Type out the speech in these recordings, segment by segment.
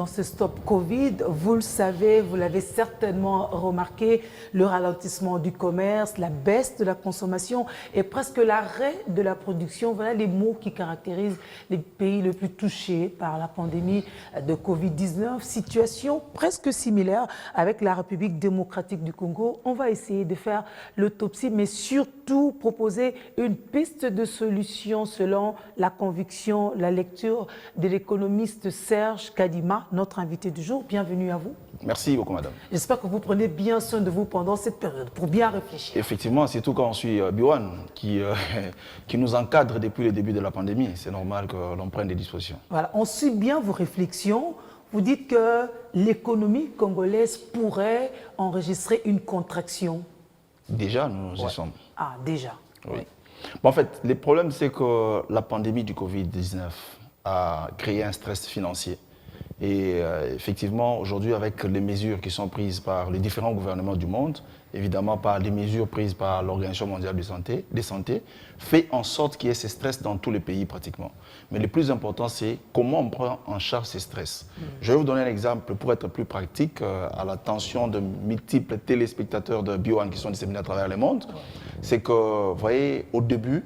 ce stop Covid. Vous le savez, vous l'avez certainement remarqué, le ralentissement du commerce, la baisse de la consommation et presque l'arrêt de la production. Voilà les mots qui caractérisent les pays les plus touchés par la pandémie de Covid-19. Situation presque similaire avec la République démocratique du Congo. On va essayer de faire l'autopsie, mais surtout proposer une piste de solution selon la conviction, la lecture de l'économiste Serge Kadima, notre invité du jour. Bienvenue à vous. Merci beaucoup, madame. J'espère que vous prenez bien soin de vous pendant cette période pour bien réfléchir. Effectivement, surtout quand on suit Biwan, qui nous encadre depuis le début de la pandémie. C'est normal que l'on prenne des dispositions. Voilà, on suit bien vos réflexions. Vous dites que l'économie congolaise pourrait enregistrer une contraction. Déjà, nous y sommes. Ah, déjà. Oui. Bon, en fait, le problème, c'est que la pandémie du Covid-19 a créé un stress financier. Et effectivement, aujourd'hui, avec les mesures qui sont prises par les différents gouvernements du monde, évidemment par les mesures prises par l'Organisation mondiale de santé, fait en sorte qu'il y ait ces stress dans tous les pays pratiquement. Mais le plus important, c'est comment on prend en charge ces stress. Je vais vous donner un exemple pour être plus pratique, à l'attention de multiples téléspectateurs de Biwan qui sont disséminés à travers le monde. C'est que, vous voyez, au début,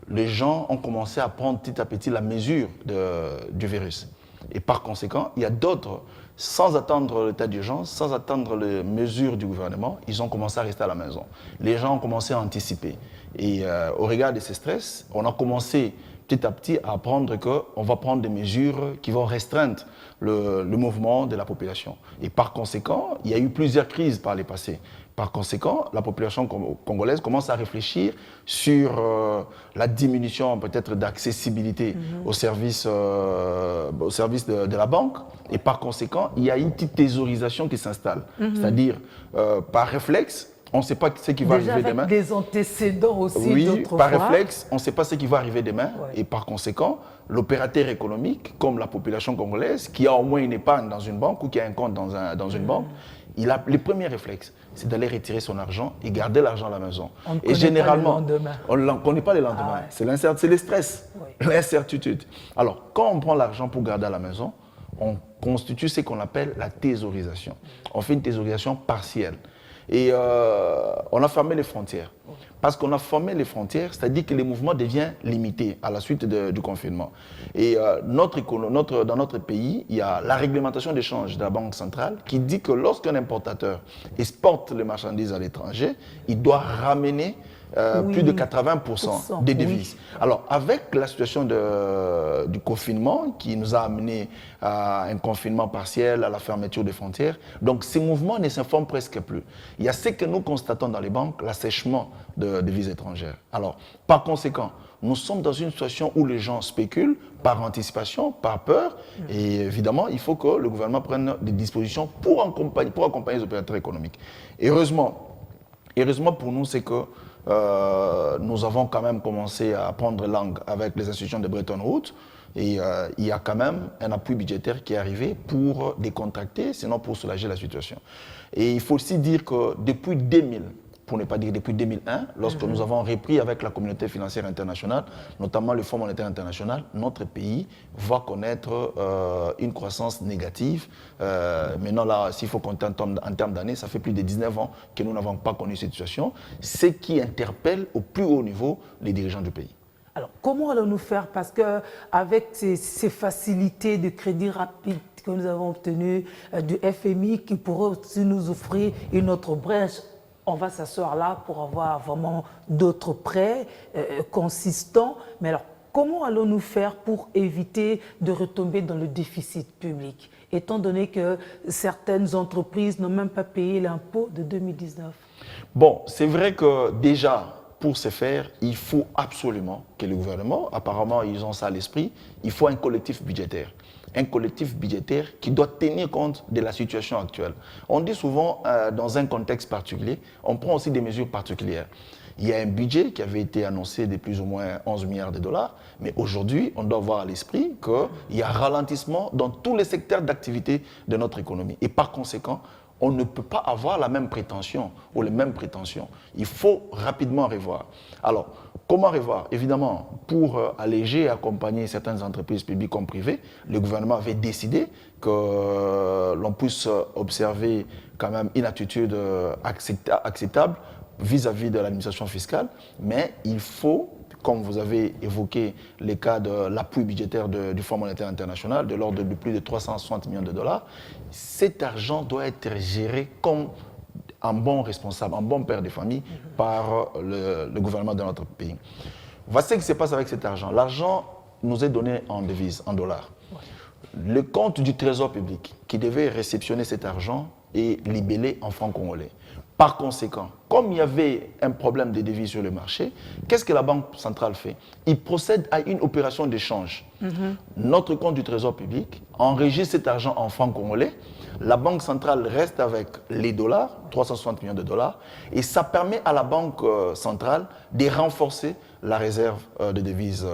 les gens ont commencé à prendre petit à petit la mesure du virus. Et par conséquent, il y a d'autres, sans attendre l'état d'urgence, sans attendre les mesures du gouvernement, ils ont commencé à rester à la maison. Les gens ont commencé à anticiper. Et au regard de ces stress, on a commencé petit à petit à apprendre qu'on va prendre des mesures qui vont restreindre le mouvement de la population. Et par conséquent, il y a eu plusieurs crises par les passés. Par conséquent, la population congolaise commence à réfléchir sur la diminution peut-être d'accessibilité aux services de la banque. Et par conséquent, il y a une petite thésaurisation qui s'installe. C'est-à-dire, par réflexe, on ne sait pas ce qui va arriver demain. Déjà avec des antécédents aussi d'autrefois. Oui, par réflexe, on ne sait pas ce qui va arriver demain. Ouais. Et par conséquent, l'opérateur économique, comme la population congolaise, qui a au moins une épargne dans une banque ou qui a un compte dans une banque, il a les premiers réflexes, c'est d'aller retirer son argent et garder l'argent à la maison. Et généralement, on ne connaît pas le lendemain. Ah ouais. C'est le stress, l'incertitude. Alors, quand on prend l'argent pour garder à la maison, on constitue ce qu'on appelle la thésaurisation. On fait une thésaurisation partielle. Et on a fermé les frontières. Parce qu'on a fermé les frontières, c'est-à-dire que le mouvement devient limité à la suite du confinement. Et dans notre pays, il y a la réglementation d'échange de la Banque centrale qui dit que lorsqu'un importateur exporte les marchandises à l'étranger, il doit ramener plus de 80% des devises. Oui. Alors, avec la situation du confinement qui nous a amené à un confinement partiel, à la fermeture des frontières, donc ces mouvements ne s'informent presque plus. Il y a ce que nous constatons dans les banques, l'assèchement de devises étrangères. Alors, par conséquent, nous sommes dans une situation où les gens spéculent par anticipation, par peur, et évidemment, il faut que le gouvernement prenne des dispositions pour accompagner les opérateurs économiques. Heureusement pour nous, c'est que nous avons quand même commencé à prendre langue avec les institutions de Bretton Woods et il y a quand même un appui budgétaire qui est arrivé pour décontracter, sinon pour soulager la situation. Et il faut aussi dire que depuis 2000, pour ne pas dire depuis 2001, lorsque nous avons repris avec la communauté financière internationale, notamment le Fonds monétaire international, notre pays va connaître une croissance négative. Maintenant, là, s'il faut compter en termes d'années, ça fait plus de 19 ans que nous n'avons pas connu cette situation, ce qui interpelle au plus haut niveau les dirigeants du pays. Alors, comment allons-nous faire? Parce qu'avec ces facilités de crédit rapide que nous avons obtenues du FMI, qui pourrait aussi nous offrir une autre brèche, on va s'asseoir là pour avoir vraiment d'autres prêts consistants. Mais alors, comment allons-nous faire pour éviter de retomber dans le déficit public, étant donné que certaines entreprises n'ont même pas payé l'impôt de 2019? Bon, c'est vrai que déjà, pour ce faire, il faut absolument que le gouvernement, apparemment ils ont ça à l'esprit, il faut un collectif budgétaire. Un collectif budgétaire qui doit tenir compte de la situation actuelle. On dit souvent, dans un contexte particulier, on prend aussi des mesures particulières. Il y a un budget qui avait été annoncé de plus ou moins 11 milliards de dollars, mais aujourd'hui, on doit avoir à l'esprit qu'il y a un ralentissement dans tous les secteurs d'activité de notre économie. Et par conséquent, on ne peut pas avoir la même prétention ou les mêmes prétentions. Il faut rapidement revoir. Alors, comment revoir? Évidemment, pour alléger et accompagner certaines entreprises publiques comme privées, le gouvernement avait décidé que l'on puisse observer quand même une attitude acceptable vis-à-vis de l'administration fiscale, mais il faut, comme vous avez évoqué les cas de l'appui budgétaire du Fonds monétaire international, de l'ordre de plus de 360 millions de dollars, cet argent doit être géré comme un bon responsable, un bon père de famille par le gouvernement de notre pays. Voici ce qui se passe avec cet argent. L'argent nous est donné en devises, en dollars. Le compte du Trésor public qui devait réceptionner cet argent est libellé en francs congolais. Par conséquent, comme il y avait un problème de devises sur le marché, qu'est-ce que la Banque centrale fait? Il procède à une opération d'échange. Notre compte du Trésor public enregistre cet argent en francs congolais. La Banque centrale reste avec les dollars, 360 millions de dollars, et ça permet à la Banque centrale de renforcer la réserve de devises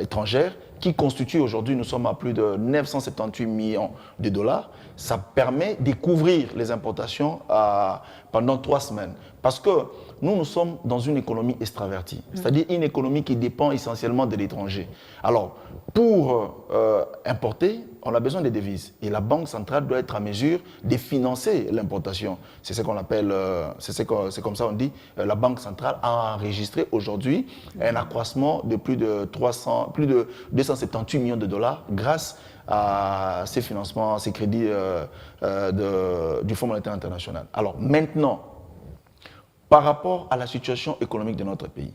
étrangères qui constitue aujourd'hui, nous sommes à plus de 978 millions de dollars. Ça permet de couvrir les importations pendant 3 semaines. Parce que nous sommes dans une économie extravertie, c'est-à-dire une économie qui dépend essentiellement de l'étranger. Alors, pour importer, on a besoin de devises. Et la Banque centrale doit être à mesure de financer l'importation. C'est ce qu'on appelle, c'est comme ça on dit, la Banque centrale a enregistré aujourd'hui un accroissement de plus de 278 millions de dollars grâce à ces financements, ces crédits du Fonds monétaire international. Alors maintenant, par rapport à la situation économique de notre pays,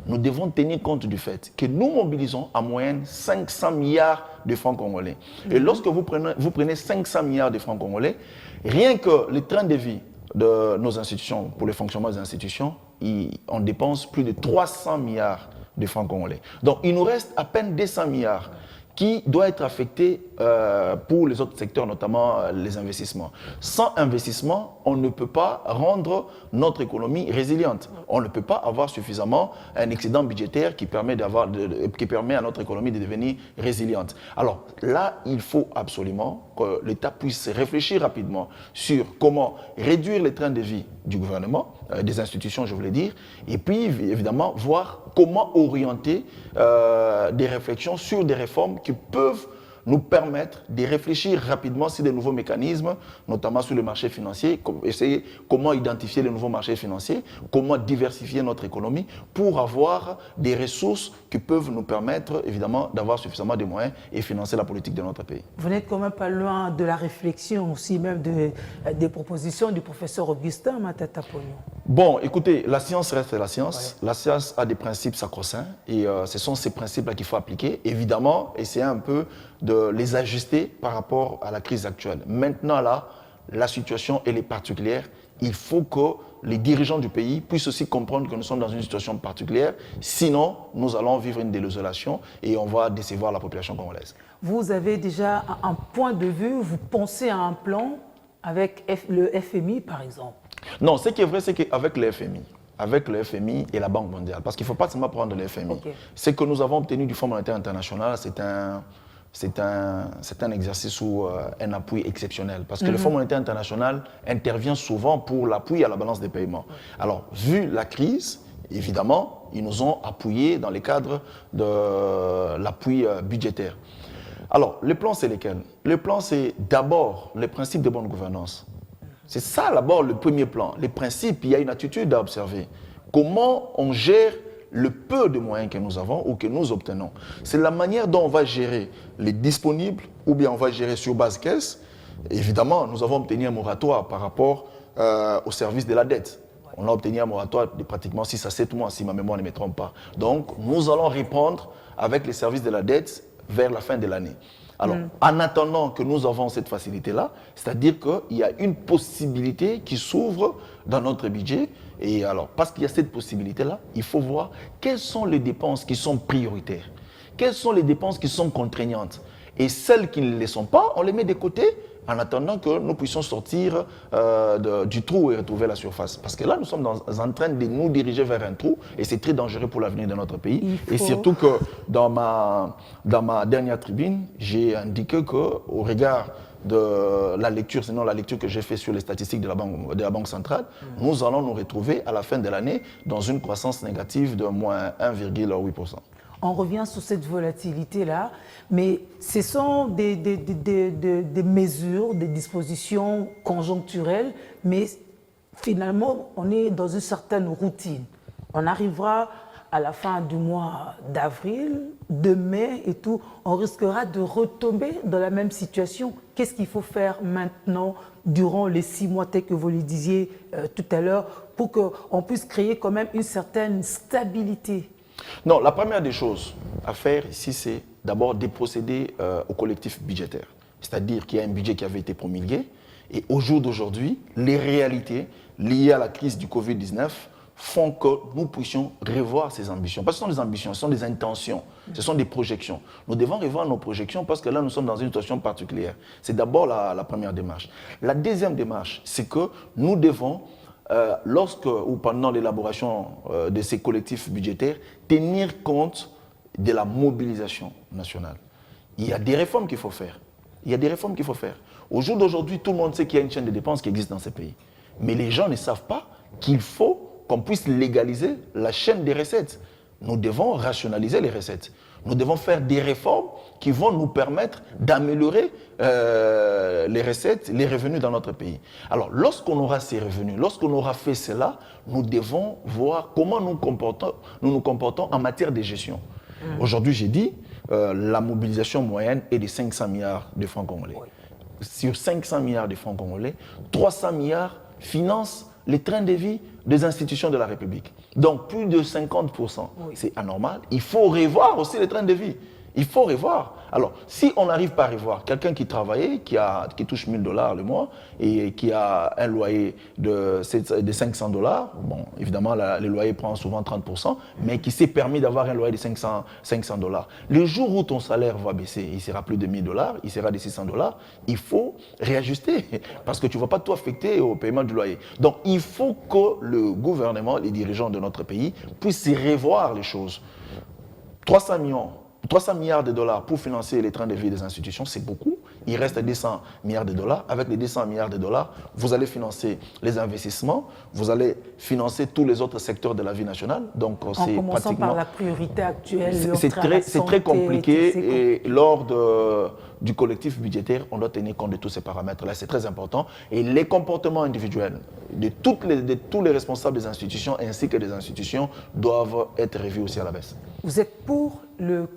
nous devons tenir compte du fait que nous mobilisons en moyenne 500 milliards de francs congolais. Et lorsque vous prenez 500 milliards de francs congolais, rien que le train de vie de nos institutions, pour le fonctionnement des institutions, on dépense plus de 300 milliards de francs congolais. Donc il nous reste à peine 200 milliards qui doit être affecté pour les autres secteurs, notamment les investissements. Sans investissement, on ne peut pas rendre notre économie résiliente. On ne peut pas avoir suffisamment un excédent budgétaire qui permet à notre économie de devenir résiliente. Alors là, il faut absolument que l'État puisse réfléchir rapidement sur comment réduire les trains de vie du gouvernement, des institutions, je voulais dire, et puis évidemment voir comment orienter des réflexions sur des réformes qui peuvent nous permettre de réfléchir rapidement sur de nouveaux mécanismes, notamment sur le marché financier, essayer comment identifier les nouveaux marchés financiers, comment diversifier notre économie pour avoir des ressources qui peuvent nous permettre évidemment d'avoir suffisamment de moyens et financer la politique de notre pays. Vous n'êtes quand même pas loin de la réflexion aussi, même des propositions du professeur Augustin Matata Ponyo. Bon, écoutez, la science reste la science. Ouais. La science a des principes sacro-saints et ce sont ces principes-là qu'il faut appliquer. Évidemment, essayer un peu de les ajuster par rapport à la crise actuelle. Maintenant, là, la situation, elle est particulière. Il faut que les dirigeants du pays puissent aussi comprendre que nous sommes dans une situation particulière. Sinon, nous allons vivre une désolation et on va décevoir la population congolaise. Vous avez déjà un point de vue, vous pensez à un plan avec le FMI, par exemple? Non, ce qui est vrai, c'est qu'avec le FMI et la Banque mondiale, parce qu'il ne faut pas seulement prendre le FMI. Okay. Ce que nous avons obtenu du Fonds monétaire international, c'est un exercice ou un appui exceptionnel. Parce que le Fonds monétaire international intervient souvent pour l'appui à la balance des paiements. Alors, vu la crise, évidemment, ils nous ont appuyés dans le cadre de l'appui budgétaire. Alors, le plan, c'est lequel? Le plan, c'est d'abord les principes de bonne gouvernance. C'est ça d'abord le premier plan. Les principes, il y a une attitude à observer. Comment on gère le peu de moyens que nous avons ou que nous obtenons. C'est la manière dont on va gérer les disponibles ou bien on va gérer sur base caisse. Évidemment, nous avons obtenu un moratoire par rapport au service de la dette. On a obtenu un moratoire de pratiquement 6 à 7 mois, si ma mémoire ne me trompe pas. Donc, nous allons répondre avec les services de la dette vers la fin de l'année. Alors, en attendant que nous avons cette facilité-là, c'est-à-dire qu'il y a une possibilité qui s'ouvre dans notre budget. Et alors, parce qu'il y a cette possibilité-là, il faut voir quelles sont les dépenses qui sont prioritaires, quelles sont les dépenses qui sont contraignantes. Et celles qui ne le sont pas, on les met de côté en attendant que nous puissions sortir du trou et retrouver la surface. Parce que là, nous sommes en train de nous diriger vers un trou et c'est très dangereux pour l'avenir de notre pays. Et surtout que dans ma dernière tribune, j'ai indiqué qu'au regard de la lecture, sinon la lecture que j'ai faite sur les statistiques de la Banque centrale, nous allons nous retrouver à la fin de l'année dans une croissance négative de moins 1,8%. On revient sur cette volatilité-là, mais ce sont des mesures, des dispositions conjoncturelles, mais finalement, on est dans une certaine routine. On arrivera à la fin du mois d'avril, de mai et tout, on risquera de retomber dans la même situation. Qu'est-ce qu'il faut faire maintenant, durant les 6 mois, tel que vous le disiez tout à l'heure, pour qu'on puisse créer quand même une certaine stabilité? Non, la première des choses à faire ici, c'est d'abord de procéder au collectif budgétaire. C'est-à-dire qu'il y a un budget qui avait été promulgué et au jour d'aujourd'hui, les réalités liées à la crise du Covid-19 font que nous puissions revoir ces ambitions. Parce que ce sont des ambitions, ce sont des intentions, ce sont des projections. Nous devons revoir nos projections parce que là, nous sommes dans une situation particulière. C'est d'abord la première démarche. La deuxième démarche, c'est que nous devons, lorsque ou pendant l'élaboration de ces collectifs budgétaires, tenir compte de la mobilisation nationale. Il y a des réformes qu'il faut faire. Il y a des réformes qu'il faut faire. Au jour d'aujourd'hui, tout le monde sait qu'il y a une chaîne de dépenses qui existe dans ces pays. Mais les gens ne savent pas qu'il faut qu'on puisse légaliser la chaîne des recettes. Nous devons rationaliser les recettes. Nous devons faire des réformes qui vont nous permettre d'améliorer les recettes, les revenus dans notre pays. Alors, lorsqu'on aura ces revenus, lorsqu'on aura fait cela, nous devons voir comment nous nous comportons en matière de gestion. Aujourd'hui, j'ai dit, la mobilisation moyenne est de 500 milliards de francs congolais. Sur 500 milliards de francs congolais, 300 milliards financent les trains de vie des institutions de la République. Donc, plus de 50%. C'est anormal. Il faut revoir aussi les trains de vie. Il faut revoir. Alors, si on n'arrive pas à revoir quelqu'un qui travaillait, qui touche $1000 le mois et qui a un loyer de $500, bon, évidemment, le loyer prend souvent 30%, mais qui s'est permis d'avoir un loyer de $500. Le jour où ton salaire va baisser, il sera plus de $1000, il sera de $600, il faut réajuster parce que tu ne vas pas tout affecter au paiement du loyer. Donc, il faut que le gouvernement, les dirigeants de notre pays puissent revoir les choses. 300 milliards de dollars pour financer les trains de vie des institutions, c'est beaucoup. Il reste 200 milliards de dollars. Avec les 200 milliards de dollars, vous allez financer les investissements, vous allez financer tous les autres secteurs de la vie nationale. Donc, c'est en commençant par la priorité actuelle. C'est très compliqué et lors du collectif budgétaire, on doit tenir compte de tous ces paramètres-là. C'est très important. Et les comportements individuels de tous les responsables des institutions ainsi que des institutions doivent être revus aussi à la baisse. Vous êtes pour le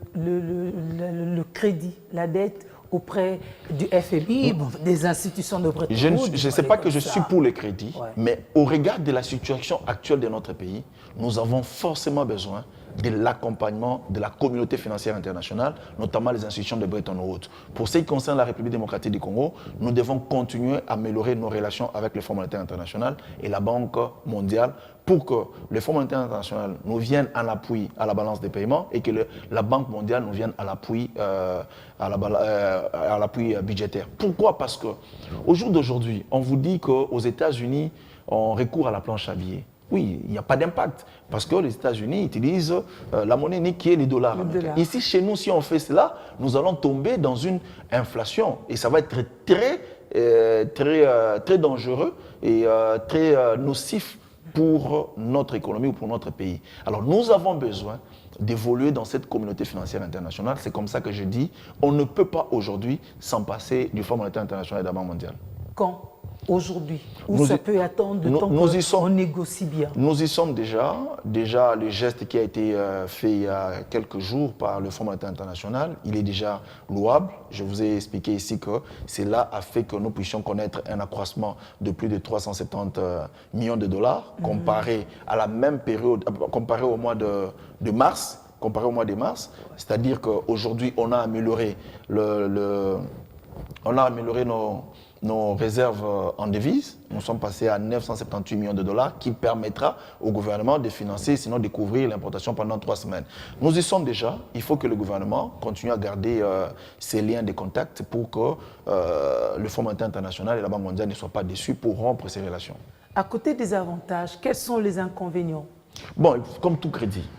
crédit, la dette auprès du FMI, des institutions de Bretton Woods. Je ne sais pas que je suis pour le crédit, mais au regard de la situation actuelle de notre pays, nous avons forcément besoin de l'accompagnement de la communauté financière internationale, notamment les institutions de Bretton Woods. Pour ce qui concerne la République démocratique du Congo, nous devons continuer à améliorer nos relations avec le Fonds monétaire international et la Banque mondiale pour que le Fonds monétaire international nous vienne en appui à la balance des paiements et que la Banque mondiale nous vienne à l'appui budgétaire. Pourquoi? Parce qu'au jour d'aujourd'hui, on vous dit qu'aux États-Unis, on recourt à la planche à billets. Oui, il n'y a pas d'impact parce que les États-Unis utilisent la monnaie unique qui est les dollars. Ici, chez nous, si on fait cela, nous allons tomber dans une inflation et ça va être très dangereux et très nocif pour notre économie ou pour notre pays. Alors, nous avons besoin d'évoluer dans cette communauté financière internationale. C'est comme ça que je dis, on ne peut pas aujourd'hui s'en passer du Fonds monétaire international et de la Banque mondiale. Quand? Aujourd'hui? Ou ça peut attendre de temps qu'on négocie bien? Nous y sommes déjà. Déjà, le geste qui a été fait il y a quelques jours par le Fonds monétaire international, il est déjà louable. Je vous ai expliqué ici que cela a fait que nous puissions connaître un accroissement de plus de 370 millions de dollars comparé à la même période, comparé au mois de mars. C'est-à-dire qu'aujourd'hui, on a amélioré nos réserves en devises. Nous sommes passés à 978 millions de dollars qui permettra au gouvernement de financer, sinon de couvrir l'importation pendant 3 semaines. Nous y sommes déjà. Il faut que le gouvernement continue à garder ces liens de contact pour que le Fonds monétaire international et la Banque mondiale ne soient pas déçus pour rompre ces relations. À côté des avantages, quels sont les inconvénients? Bon, comme tout crédit,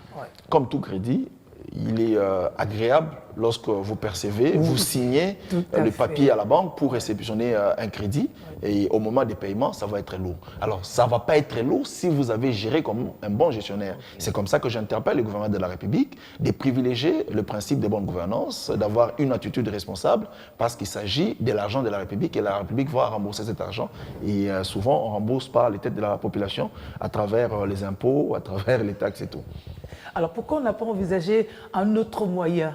il est agréable lorsque vous percevez, vous signez le papier à la banque pour réceptionner un crédit. Et au moment des paiements, ça va être lourd. Alors, ça ne va pas être lourd si vous avez géré comme un bon gestionnaire. C'est comme ça que j'interpelle le gouvernement de la République de privilégier le principe de bonne gouvernance, d'avoir une attitude responsable, parce qu'il s'agit de l'argent de la République et la République va rembourser cet argent. Et souvent, on rembourse par les têtes de la population à travers les impôts, à travers les taxes et tout. Alors, pourquoi on n'a pas envisagé un autre moyen?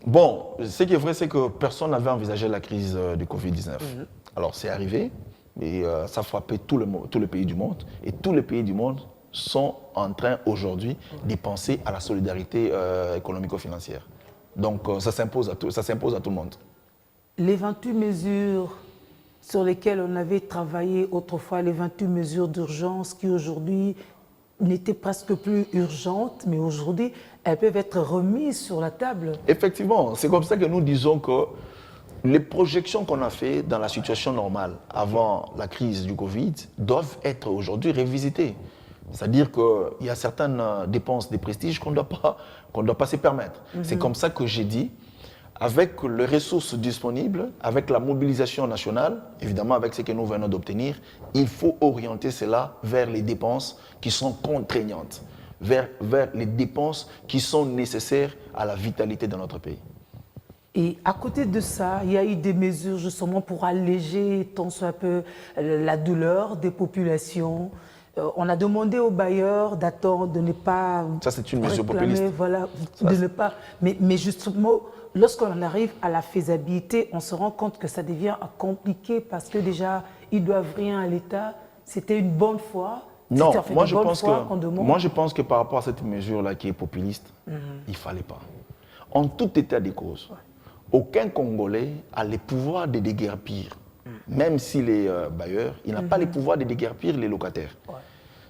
Bon, ce qui est vrai, c'est que personne n'avait envisagé la crise du Covid-19. Alors, c'est arrivé, et ça a frappé tous les pays du monde. Et tous les pays du monde sont en train aujourd'hui de penser à la solidarité économico-financière. Donc, ça s'impose à tout le monde. Les 28 mesures sur lesquelles on avait travaillé autrefois, les 28 mesures d'urgence qui aujourd'hui n'étaient presque plus urgentes, mais aujourd'hui, elles peuvent être remises sur la table. Effectivement, c'est comme ça que nous disons que les projections qu'on a faites dans la situation normale avant la crise du Covid doivent être aujourd'hui révisitées. C'est-à-dire qu'il y a certaines dépenses de prestige qu'on ne doit pas se permettre. C'est comme ça que j'ai dit, avec les ressources disponibles, avec la mobilisation nationale, évidemment avec ce que nous venons d'obtenir, il faut orienter cela vers les dépenses qui sont contraignantes, vers les dépenses qui sont nécessaires à la vitalité de notre pays. Et à côté de ça, il y a eu des mesures justement pour alléger tant soit peu la douleur des populations. On a demandé aux bailleurs d'attendre, de ne pas... Ça, c'est une mesure populiste. Voilà, de ne pas... Mais justement, lorsqu'on arrive à la faisabilité, on se rend compte que ça devient compliqué parce que déjà, ils ne doivent rien à l'État. C'était une bonne foi. Non, moi je pense que par rapport à cette mesure-là qui est populiste, il ne fallait pas. En tout état de cause, aucun Congolais a le pouvoir de déguerpir. Même s'il est bailleur, il n'a pas le pouvoir de déguerpir les locataires.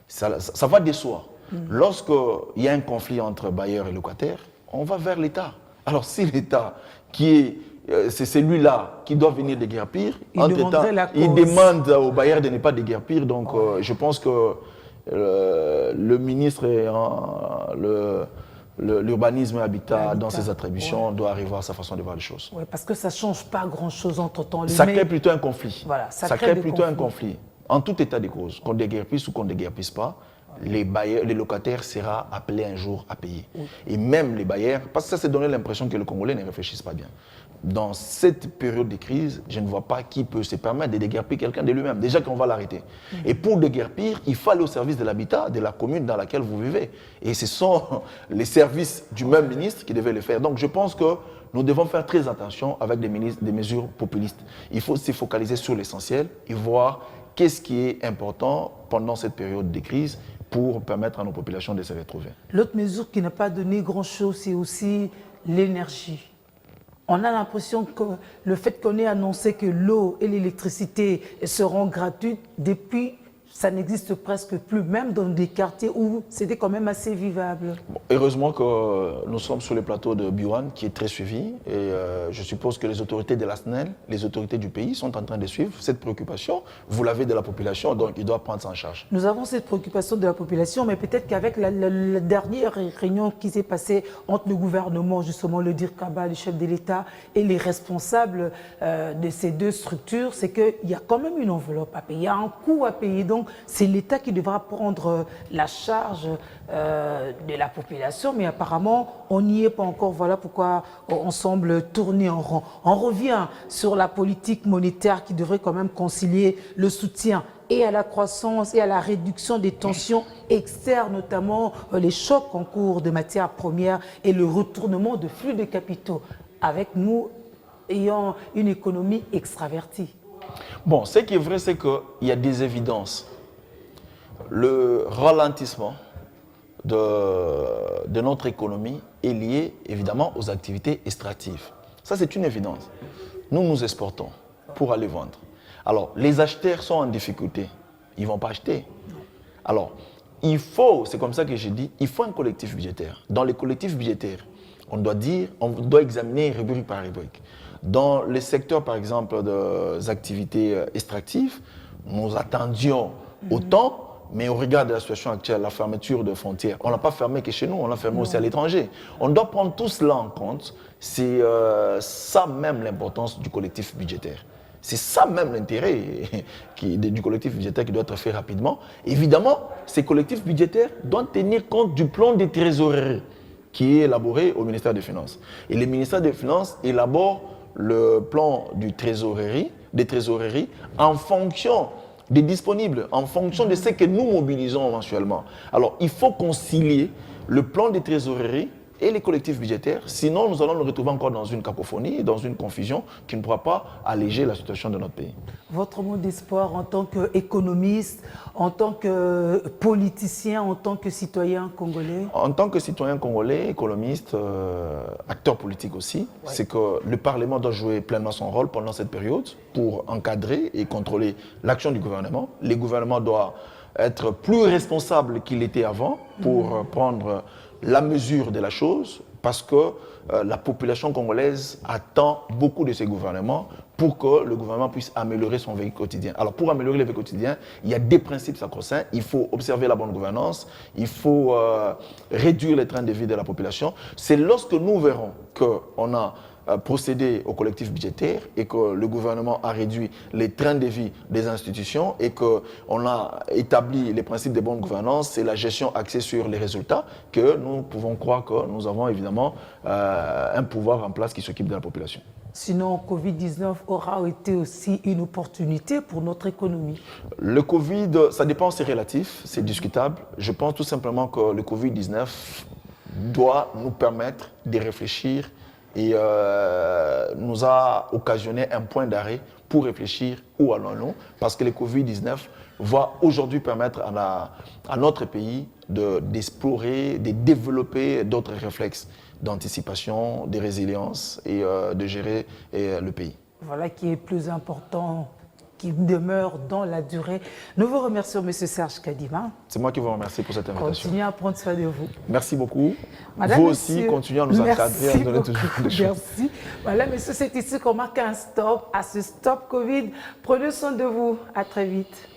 Ça va de soi. Lorsqu'il y a un conflit entre bailleurs et locataires, on va vers l'État. Alors si l'État, c'est celui-là qui doit venir déguerpir, entre-temps, il demande aux bailleurs de ne pas déguerpir. Donc je pense que le ministre et l'urbanisme et l'habitat dans ses attributions doit revoir sa façon de voir les choses. Oui, parce que ça ne change pas grand-chose entre-temps. Ça crée plutôt un conflit. Voilà, ça crée plutôt un conflit. En tout état de cause, qu'on déguerpisse ou qu'on ne déguerpisse pas, les locataires seront appelés un jour à payer. Et même les bailleurs, parce que ça s'est donné l'impression que les Congolais ne réfléchissent pas bien. Dans cette période de crise, je ne vois pas qui peut se permettre de déguerpir quelqu'un de lui-même. Déjà qu'on va l'arrêter. Et pour déguerpir, il faut aller au service de l'habitat de la commune dans laquelle vous vivez. Et ce sont les services du même ministre qui devaient le faire. Donc je pense que nous devons faire très attention avec des mesures populistes. Il faut se focaliser sur l'essentiel et voir qu'est-ce qui est important pendant cette période de crise pour permettre à nos populations de se retrouver. L'autre mesure qui n'a pas donné grand-chose, c'est aussi l'énergie. On a l'impression que le fait qu'on ait annoncé que l'eau et l'électricité seront gratuites, depuis, ça n'existe presque plus, même dans des quartiers où c'était quand même assez vivable. Bon, heureusement que nous sommes sur le plateau de Biwan, qui est très suivi, et je suppose que les autorités de la SNEL, les autorités du pays sont en train de suivre cette préoccupation. Vous l'avez de la population, donc il doit prendre ça en charge. Nous avons cette préoccupation de la population, mais peut-être qu'avec la dernière réunion qui s'est passée entre le gouvernement, justement le DIRCABA, le chef de l'État, et les responsables de ces deux structures, c'est qu'il y a quand même une enveloppe à payer, il y a un coût à payer. Donc, c'est l'État qui devra prendre la charge de la population, mais apparemment, on n'y est pas encore. Voilà pourquoi on semble tourner en rond. On revient sur la politique monétaire qui devrait quand même concilier le soutien et à la croissance et à la réduction des tensions externes, notamment les chocs en cours de matières premières et le retournement de flux de capitaux, avec nous ayant une économie extravertie. Bon, ce qui est vrai, c'est qu'il y a des évidences. Le ralentissement de notre économie est lié évidemment aux activités extractives. Ça, c'est une évidence. Nous exportons pour aller vendre. Alors, les acheteurs sont en difficulté. Ils ne vont pas acheter. Alors, c'est comme ça que j'ai dit, il faut un collectif budgétaire. Dans les collectifs budgétaires, on doit examiner rubrique par rubrique. Dans les secteurs, par exemple, des activités extractives, nous attendions autant Mais au regard de la situation actuelle, la fermeture de frontières, on ne l'a pas fermé que chez nous, on l'a fermé aussi à l'étranger. On doit prendre tout cela en compte. C'est ça même l'importance du collectif budgétaire. C'est ça même l'intérêt du collectif budgétaire qui doit être fait rapidement. Évidemment, ces collectifs budgétaires doivent tenir compte du plan de trésorerie qui est élaboré au ministère des Finances. Et le ministère des Finances élabore le plan des trésoreries en fonction des disponibles, en fonction de ce que nous mobilisons mensuellement. Alors, il faut concilier le plan de trésorerie et les collectifs budgétaires, sinon nous allons nous retrouver encore dans une cacophonie, dans une confusion qui ne pourra pas alléger la situation de notre pays. Votre mot d'espoir en tant qu'économiste, en tant que politicien, en tant que citoyen congolais? En tant que citoyen congolais, économiste, acteur politique aussi, c'est que le Parlement doit jouer pleinement son rôle pendant cette période pour encadrer et contrôler l'action du gouvernement. Le gouvernement doit être plus responsable qu'il était avant pour prendre la mesure de la chose, parce que la population congolaise attend beaucoup de ces gouvernements pour que le gouvernement puisse améliorer son vécu quotidien. Alors pour améliorer le vécu quotidien, il y a des principes sacro-saints. Il faut observer la bonne gouvernance, il faut réduire les trains de vie de la population. C'est lorsque nous verrons qu'on a procédé au collectif budgétaire et que le gouvernement a réduit les trains de vie des institutions et qu'on a établi les principes de bonne gouvernance et la gestion axée sur les résultats, que nous pouvons croire que nous avons évidemment un pouvoir en place qui s'occupe de la population. Sinon, Covid-19 aura été aussi une opportunité pour notre économie. Le Covid, ça dépend, c'est relatif, c'est discutable. Je pense tout simplement que le Covid-19 doit nous permettre de réfléchir et nous a occasionné un point d'arrêt pour réfléchir où allons-nous, parce que le Covid-19 va aujourd'hui permettre à notre pays d'explorer, de développer d'autres réflexes d'anticipation, de résilience et de gérer le pays. Voilà qui est plus important, qui demeure dans la durée. Nous vous remercions, M. Serge Kadima. C'est moi qui vous remercie pour cette invitation. Continuez à prendre soin de vous. Merci beaucoup. Madame, vous aussi, continuez à nous encadrer, à nous donner toujours des choses. Merci. Voilà, messieurs, c'est ici qu'on marque un stop à ce Stop Covid. Prenez soin de vous. À très vite.